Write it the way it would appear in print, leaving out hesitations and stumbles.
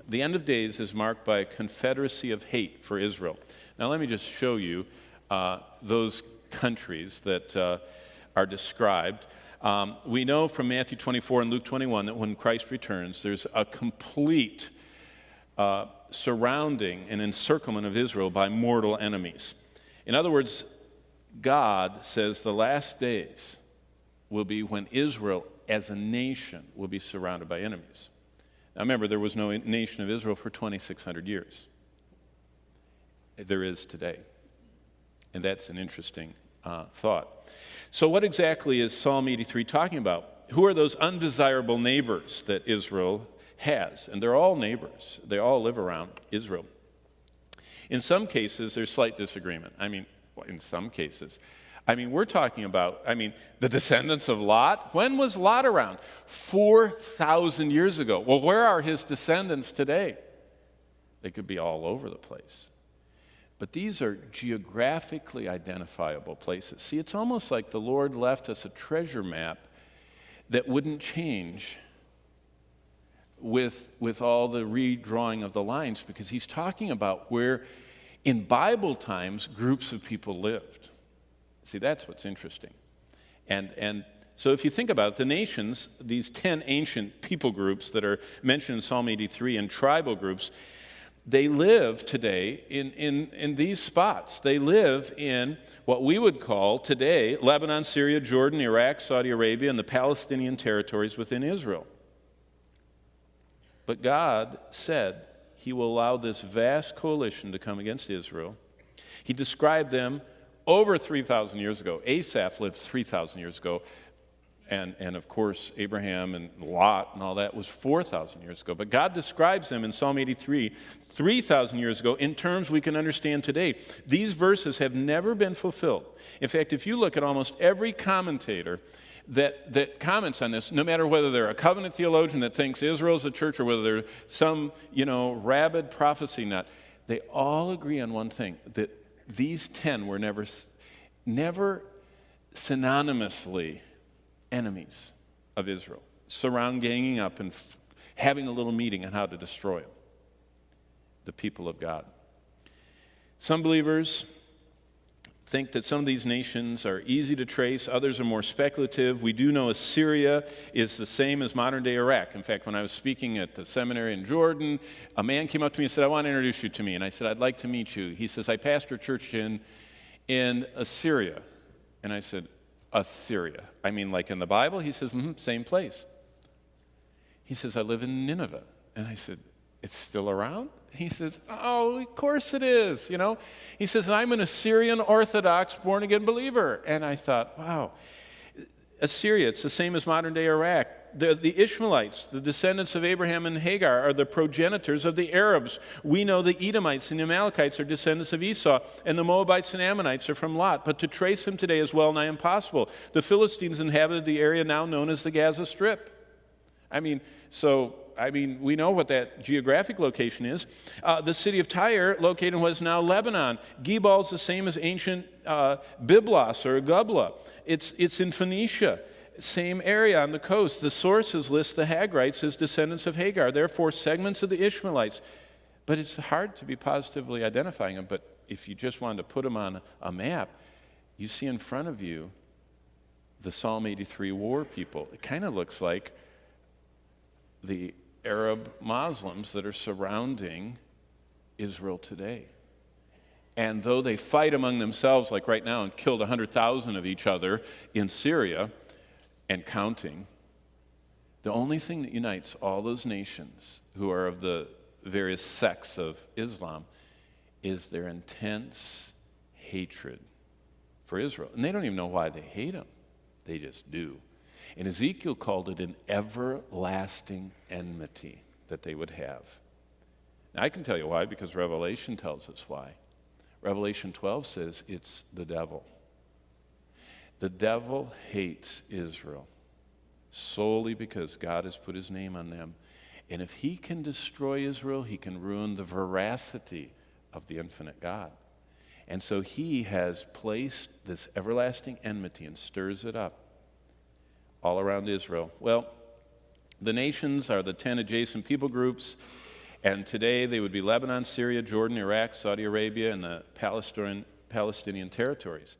The end of days is marked by a confederacy of hate for Israel. Now let me just show you those countries that are described. We know from Matthew 24 and Luke 21 that when Christ returns, there's a complete surrounding and encirclement of Israel by mortal enemies. In other words, God says the last days will be when Israel as a nation will be surrounded by enemies. Now remember, there was no nation of Israel for 2,600 years. There is today. And that's an interesting thought. So what exactly is Psalm 83 talking about? Who are those undesirable neighbors that Israel has? And they're all neighbors. They all live around Israel. In some cases, there's slight disagreement. In some cases. We're talking about, the descendants of Lot. When was Lot around? 4,000 years ago. Well, where are his descendants today? They could be all over the place. But these are geographically identifiable places. See, it's almost like the Lord left us a treasure map that wouldn't change with all the redrawing of the lines, because he's talking about where, in Bible times, groups of people lived. See, that's what's interesting. And so if you think about it, the nations, these 10 ancient people groups that are mentioned in Psalm 83 and tribal groups, they live today in these spots. They live in what we would call today Lebanon, Syria, Jordan, Iraq, Saudi Arabia, and the Palestinian territories within Israel. But God said he will allow this vast coalition to come against Israel. He described them over 3,000 years ago. Asaph lived 3,000 years ago. And of course, Abraham and Lot and all that was 4,000 years ago. But God describes them in Psalm 83, 3,000 years ago, in terms we can understand today. These verses have never been fulfilled. In fact, if you look at almost every commentator that comments on this, no matter whether they're a covenant theologian that thinks Israel's a church or whether they're some, rabid prophecy nut, they all agree on one thing, that these 10 were never synonymously enemies of Israel, ganging up and having a little meeting on how to destroy them, the people of God. Some believers think that some of these nations are easy to trace, others are more speculative. We do know Assyria is the same as modern-day Iraq. In fact, when I was speaking at the seminary in Jordan, a man came up to me and said, "I want to introduce you to me." And I said, "I'd like to meet you." He says, "I pastor a church in Assyria." And I said, "Assyria? Like in the Bible?" He says, "Same place." He says, "I live in Nineveh." And I said, "It's still around?" He says, "Oh, of course it is, He says, "I'm an Assyrian Orthodox born-again believer." And I thought, wow. Assyria, it's the same as modern-day Iraq. The Ishmaelites, the descendants of Abraham and Hagar, are the progenitors of the Arabs. We know the Edomites and the Amalekites are descendants of Esau, and the Moabites and Ammonites are from Lot. But to trace them today is well-nigh impossible. The Philistines inhabited the area now known as the Gaza Strip. We know what that geographic location is. The city of Tyre, located in what is now Lebanon. Gebal is the same as ancient Byblos or Gubla. It's in Phoenicia, same area on the coast. The sources list the Hagarites as descendants of Hagar, therefore segments of the Ishmaelites. But it's hard to be positively identifying them. But if you just wanted to put them on a map, you see in front of you the Psalm 83 war people. It kind of looks like the Arab Muslims that are surrounding Israel today. And though they fight among themselves, like right now, and killed 100,000 of each other in Syria and counting, the only thing that unites all those nations who are of the various sects of Islam is their intense hatred for Israel. And they don't even know why they hate them. They just do. And Ezekiel called it an everlasting enmity that they would have. Now, I can tell you why, because Revelation tells us why. Revelation 12 says it's the devil. The devil hates Israel solely because God has put his name on them. And if he can destroy Israel, he can ruin the veracity of the infinite God. And so he has placed this everlasting enmity and stirs it up all around Israel. Well, the nations are the 10 adjacent people groups, And today they would be Lebanon, Syria, Jordan, Iraq, Saudi Arabia, and the Palestinian territories.